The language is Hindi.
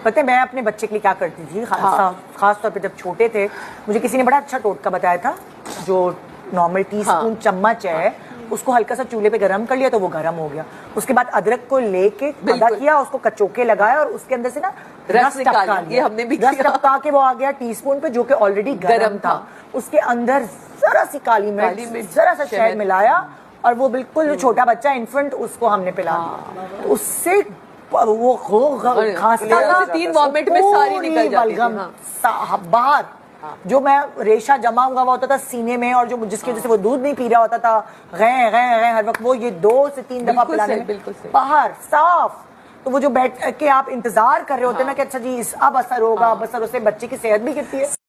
पता है मैं अपने बच्चे के लिए क्या करती थी, खास तौर पे जब छोटे थे, मुझे किसी ने बड़ा अच्छा टोटका बताया था। जो नॉर्मल टीस्पून चम्मच है उसको हल्का सा चूल्हे पे गरम कर लिया तो वो गरम हो गया। उसके बाद अदरक को लेके आधा किया, उसको कचोके लगाया और उसके अंदर से ना रस टपका लिया। हमने भी रस टपका के वो आ गया टीस्पून पे, जो कि ऑलरेडी गरम था। उसके अंदर जरा सी काली मिर्च, जरा सा शहद मिलाया और वो बिल्कुल जो छोटा बच्चा इन्फेंट उसको हमने पिला दिया। तो उससे वो खांसता था, 3 वॉमिट में सारी निकल जाती थी बाहर। जो मैं रेशा जमा हुआ होता था सीने में और जो जिसकी वजह से वो दूध नहीं पी रहा होता था गए हर वक्त, वो ये 2 से 3 दफा पिलाने में बाहर साफ। तो वो जो बैठ के आप इंतजार कर रहे होते हैं ना कि अच्छा जी अब असर होगा, अब असर उससे बच्चे की सेहत भी गिरती है।